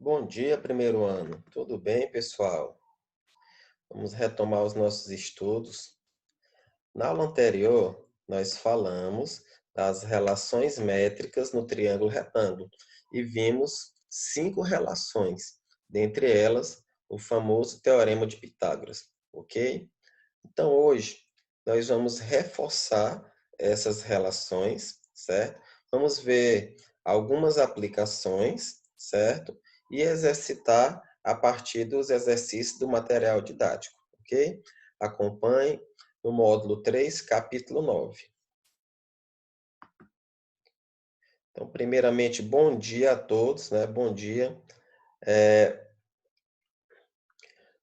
Bom dia, primeiro ano. Tudo bem, pessoal? Vamos retomar os nossos estudos. Na aula anterior, nós falamos das relações métricas no triângulo retângulo e vimos 5 relações, dentre elas o famoso Teorema de Pitágoras, ok? Então, hoje, nós vamos reforçar essas relações, certo? Vamos ver algumas aplicações, certo? E exercitar a partir dos exercícios do material didático, ok? Acompanhe no módulo 3, capítulo 9. Então, primeiramente, bom dia a todos, né? Bom dia.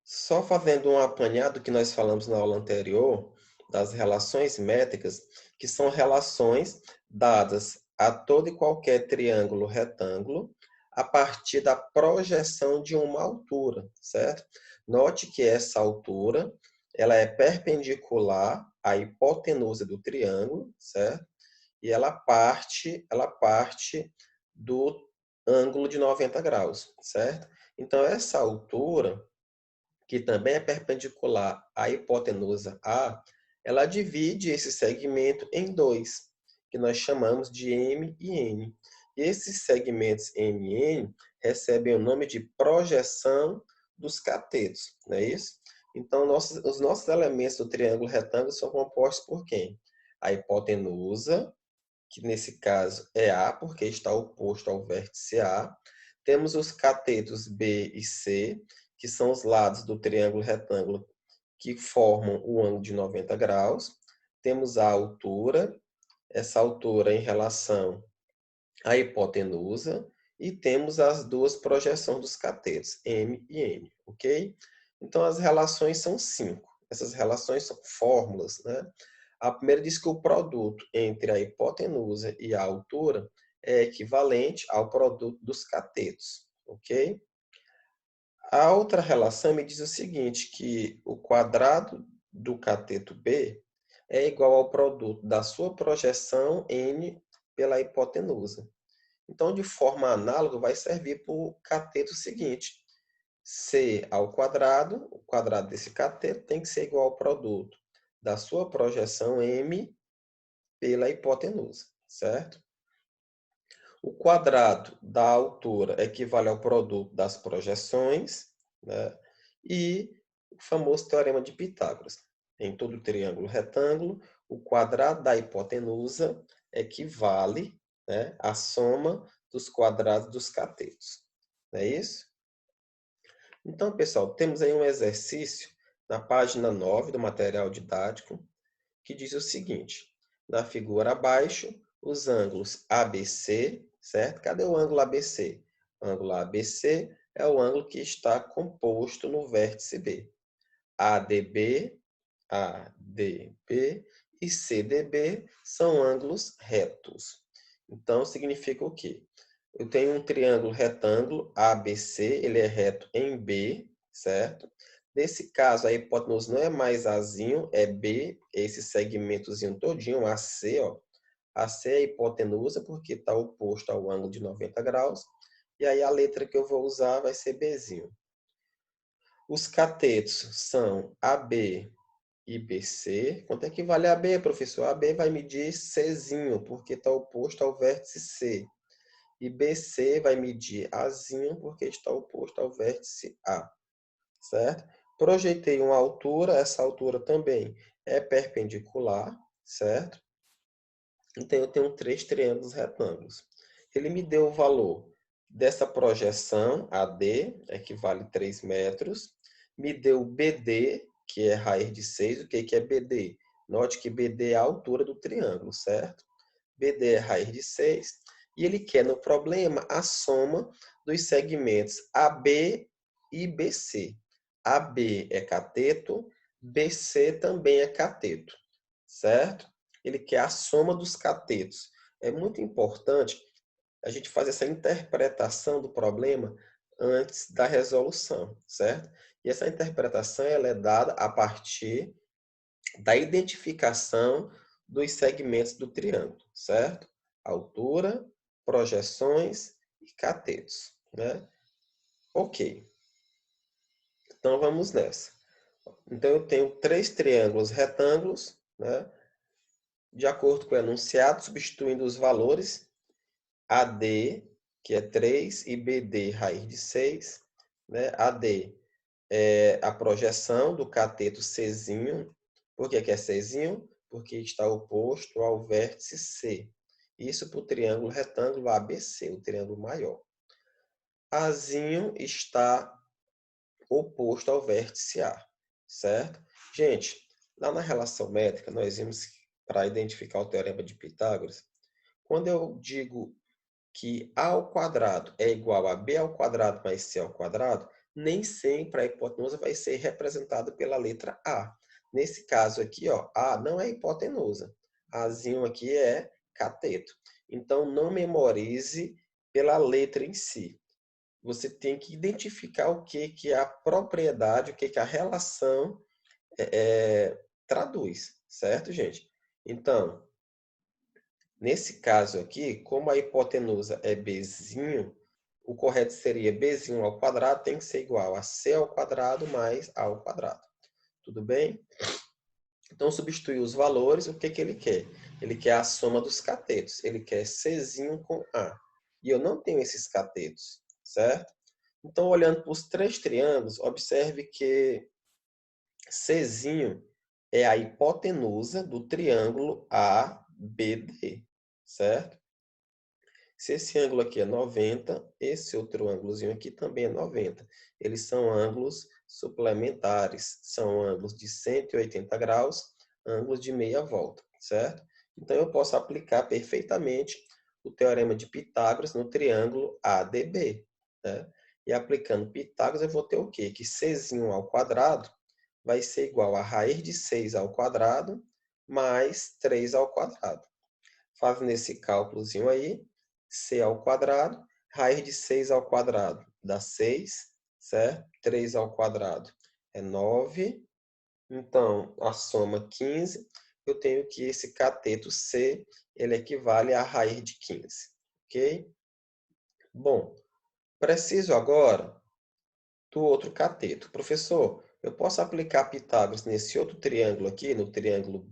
Só fazendo um apanhado que nós falamos na aula anterior, das relações métricas, que são relações dadas a todo e qualquer triângulo retângulo a partir da projeção de uma altura, certo? Note que essa altura, ela é perpendicular à hipotenusa do triângulo, certo? E ela parte do ângulo de 90 graus, certo? Então, essa altura que também é perpendicular à hipotenusa A, ela divide esse segmento em dois, que nós chamamos de M e N. E esses segmentos M e N recebem o nome de projeção dos catetos, não é isso? Então, os nossos elementos do triângulo retângulo são compostos por quem? A hipotenusa, que nesse caso é A, porque está oposto ao vértice A. Temos os catetos B e C, que são os lados do triângulo retângulo que formam o ângulo de 90 graus. Temos a altura, essa altura em relação à hipotenusa, e temos as duas projeções dos catetos, M e N, ok? Então, as relações são 5. Essas relações são fórmulas, né? A primeira diz que o produto entre a hipotenusa e a altura é equivalente ao produto dos catetos, ok? A outra relação me diz o seguinte, que o quadrado do cateto B é igual ao produto da sua projeção n pela hipotenusa. Então, de forma análoga, vai servir para o cateto seguinte. C ao quadrado, o quadrado desse cateto tem que ser igual ao produto da sua projeção m pela hipotenusa, certo? O quadrado da altura equivale ao produto das projeções, né? E o famoso teorema de Pitágoras. Em todo triângulo retângulo, o quadrado da hipotenusa equivale, né, à soma dos quadrados dos catetos. Não é isso? Então, pessoal, temos aí um exercício na página 9 do material didático que diz o seguinte: na figura abaixo, os ângulos ABC, certo? Cadê o ângulo ABC? O ângulo ABC é o ângulo que está composto no vértice B. ADB, ADB e CDB são ângulos retos. Então, significa o quê? Eu tenho um triângulo retângulo ABC, ele é reto em B, certo? Nesse caso, a hipotenusa não é mais Azinho, é B, esse segmentozinho todinho, AC, ó. AC é a hipotenusa porque está oposto ao ângulo de 90 graus. E aí a letra que eu vou usar vai ser Bzinho. Os catetos são AB e BC. Quanto é que vale AB, professor? AB vai medir Czinho, porque está oposto ao vértice C. E BC vai medir Azinho, porque está oposto ao vértice A, certo? Projetei uma altura, essa altura também é perpendicular, certo? Então, eu tenho 3 triângulos retângulos. Ele me deu o valor dessa projeção, AD, equivale a 3 metros. Me deu BD, que é raiz de 6. O que é BD? Note que BD é a altura do triângulo, certo? BD é raiz de 6. E ele quer, no problema, a soma dos segmentos AB e BC. AB é cateto, BC também é cateto, certo? Ele quer a soma dos catetos. É muito importante a gente fazer essa interpretação do problema antes da resolução, certo? E essa interpretação ela é dada a partir da identificação dos segmentos do triângulo, certo? Altura, projeções e catetos, né? Ok, então vamos nessa. Então eu tenho 3 triângulos retângulos, né? De acordo com o enunciado, substituindo os valores AD, que é 3, e BD, raiz de 6, né? AD é a projeção do cateto Czinho. Por que é Czinho? Porque está oposto ao vértice C. Isso para o triângulo retângulo ABC, o triângulo maior. Azinho está oposto ao vértice A, certo? Gente, lá na relação métrica, nós vimos para identificar o teorema de Pitágoras, quando eu digo que A ao quadrado é igual a B ao quadrado mais C ao quadrado, nem sempre a hipotenusa vai ser representada pela letra A. Nesse caso aqui, ó, A não é hipotenusa. Azinho aqui é cateto. Então, não memorize pela letra em si. Você tem que identificar o que é a propriedade, o que a relação traduz, certo, gente? Então, nesse caso aqui, como a hipotenusa é Bzinho, o correto seria Bzinho ao quadrado tem que ser igual a C ao quadrado mais A ao quadrado. Tudo bem? Então, substituir os valores, o que ele quer? Ele quer a soma dos catetos. Ele quer Czinho com A. E eu não tenho esses catetos, certo? Então, olhando para os 3 triângulos, observe que Czinho é a hipotenusa do triângulo ABD, certo? Se esse ângulo aqui é 90, esse outro ângulozinho aqui também é 90. Eles são ângulos suplementares, são ângulos de 180 graus, ângulos de meia volta, certo? Então, eu posso aplicar perfeitamente o teorema de Pitágoras no triângulo ADB, né? E aplicando Pitágoras, eu vou ter o quê? Que Czinho ao quadrado vai ser igual a raiz de 6 ao quadrado mais 3 ao quadrado. Fazendo esse cálculozinho aí, C ao quadrado, raiz de 6 ao quadrado dá 6, certo? 3 ao quadrado é 9. Então, a soma 15, eu tenho que esse cateto C, ele equivale à raiz de 15, ok? Bom, preciso agora do outro cateto. Professor, eu posso aplicar Pitágoras nesse outro triângulo aqui, no triângulo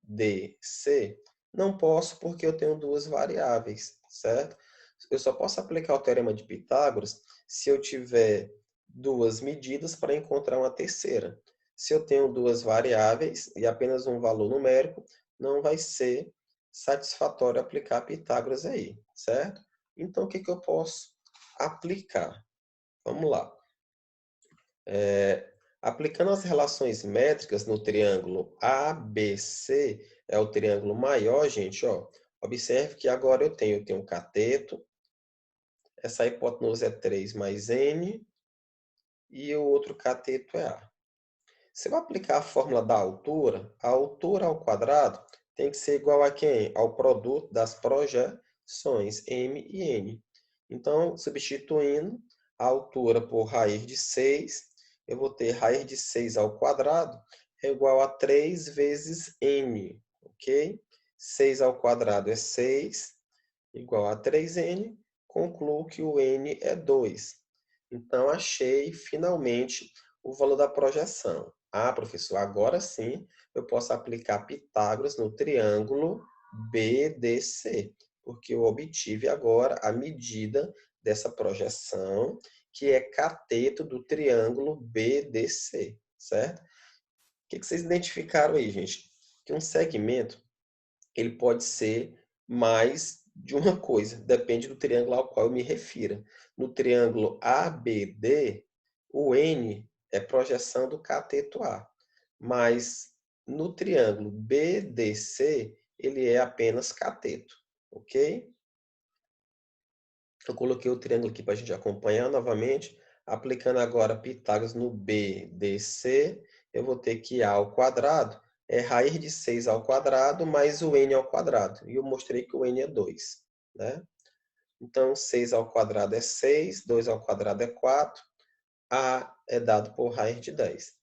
BDC? Não posso porque eu tenho duas variáveis, certo? Eu só posso aplicar o teorema de Pitágoras se eu tiver duas medidas para encontrar uma terceira. Se eu tenho duas variáveis e apenas um valor numérico, não vai ser satisfatório aplicar Pitágoras aí, certo? Então, o que eu posso aplicar? Vamos lá. Aplicando as relações métricas no triângulo ABC, é o triângulo maior, gente, ó. Observe que agora eu tenho um cateto, essa hipotenusa é 3 mais N, e o outro cateto é A. Se eu aplicar a fórmula da altura, a altura ao quadrado tem que ser igual a quem? Ao produto das projeções, M e N. Então, substituindo a altura por raiz de 6, eu vou ter raiz de 6 ao quadrado é igual a 3 vezes N, ok? 6 ao quadrado é 6, igual a 3N. Concluo que o N é 2. Então, achei finalmente o valor da projeção. Ah, professor, agora sim eu posso aplicar Pitágoras no triângulo BDC, porque eu obtive agora a medida dessa projeção, que é cateto do triângulo BDC, certo? O que vocês identificaram aí, gente? Que um segmento ele pode ser mais de uma coisa, depende do triângulo ao qual eu me refira. No triângulo ABD, o N é projeção do cateto A, mas no triângulo BDC, ele é apenas cateto, ok? Eu coloquei o triângulo aqui para a gente acompanhar novamente. Aplicando agora Pitágoras no BDC, eu vou ter que A ao quadrado é raiz de 6 ao quadrado mais o N ao quadrado. E eu mostrei que o N é 2, né? Então, 6 ao quadrado é 6, 2 ao quadrado é 4, A é dado por raiz de 10.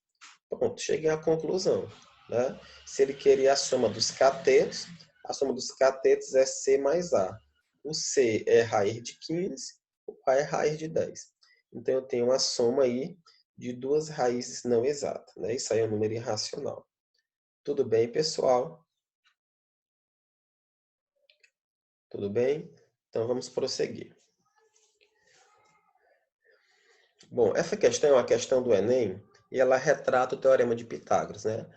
Pronto, cheguei à conclusão, né? Se ele queria a soma dos catetos, a soma dos catetos é C mais A. O C é raiz de 15, o A é raiz de 10. Então, eu tenho uma soma aí de duas raízes não exatas, né? Isso aí é um número irracional. Tudo bem, pessoal? Tudo bem? Então, vamos prosseguir. Bom, essa questão é uma questão do Enem e ela retrata o Teorema de Pitágoras, né?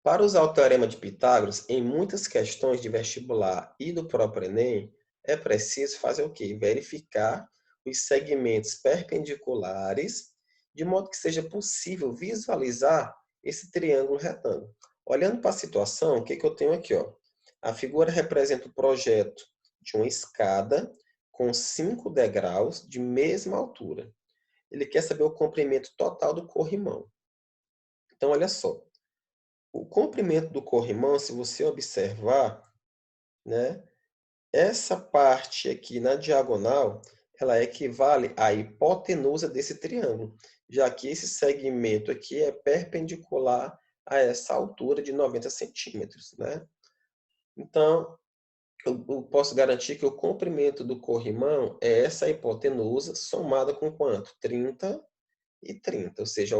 Para usar o Teorema de Pitágoras, em muitas questões de vestibular e do próprio Enem, é preciso fazer o quê? Verificar os segmentos perpendiculares, de modo que seja possível visualizar esse triângulo retângulo. Olhando para a situação, o que eu tenho aqui? Ó? A figura representa o projeto de uma escada com 5 degraus de mesma altura. Ele quer saber o comprimento total do corrimão. Então, olha só. O comprimento do corrimão, se você observar, né, essa parte aqui na diagonal, ela equivale à hipotenusa desse triângulo, já que esse segmento aqui é perpendicular a essa altura de 90 centímetros, né? Então, eu posso garantir que o comprimento do corrimão é essa hipotenusa somada com quanto? 30 e 30, ou seja,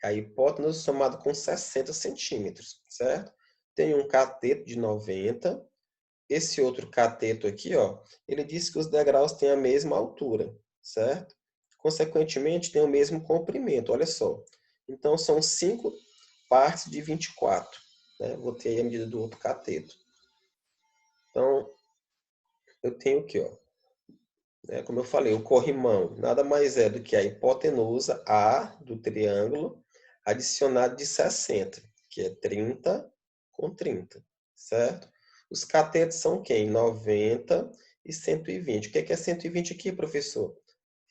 a hipótenusa somada com 60 centímetros, certo? Tem um cateto de 90. Esse outro cateto aqui, ó, ele diz que os degraus têm a mesma altura, certo? Consequentemente, tem o mesmo comprimento, olha só. Então, são 5 partes de 24. Né? Vou ter aí a medida do outro cateto. Então, eu tenho aqui, ó, né, como eu falei, o corrimão nada mais é do que a hipotenusa A do triângulo adicionado de 60, que é 30 com 30, certo? Os catetos são quem? 90 e 120. O que é 120 aqui, professor?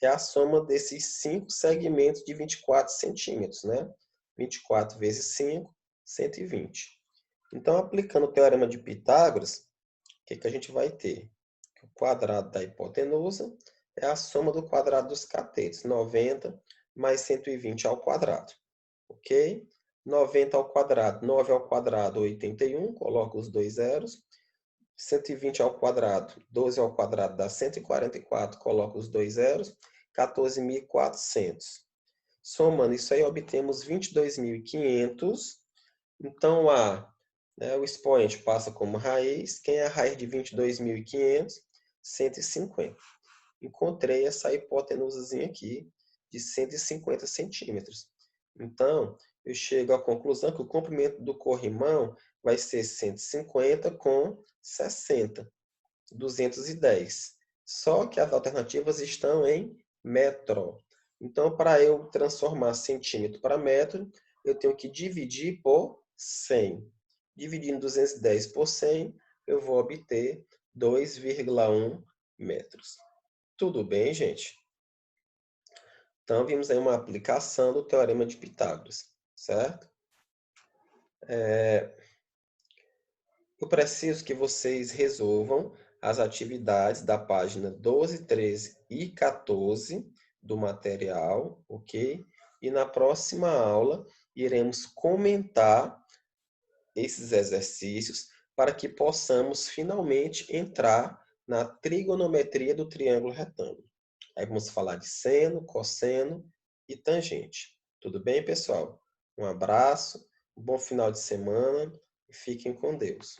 É a soma desses 5 segmentos de 24 centímetros, né? 24 vezes 5, 120. Então, aplicando o teorema de Pitágoras, o que a gente vai ter? O quadrado da hipotenusa é a soma do quadrado dos catetos, 90 mais 120 ao quadrado. Ok? 90 ao quadrado, 9 ao quadrado, 81, coloco os dois zeros. 120 ao quadrado, 12 ao quadrado dá 144, coloco os dois zeros. 14.400. Somando isso aí, obtemos 22.500. Então, o expoente passa como raiz. Quem é a raiz de 22.500? 150. Encontrei essa hipotenusazinha aqui de 150 centímetros. Então, eu chego à conclusão que o comprimento do corrimão vai ser 150 com 60, 210. Só que as alternativas estão em metro. Então, para eu transformar centímetro para metro, eu tenho que dividir por 100. Dividindo 210 por 100, eu vou obter 2,1 metros. Tudo bem, gente? Então, vimos aí uma aplicação do Teorema de Pitágoras, certo? Eu preciso que vocês resolvam as atividades da página 12, 13 e 14 do material, ok? E na próxima aula, iremos comentar esses exercícios para que possamos finalmente entrar na trigonometria do triângulo retângulo. Aí vamos falar de seno, cosseno e tangente. Tudo bem, pessoal? Um abraço, um bom final de semana e fiquem com Deus.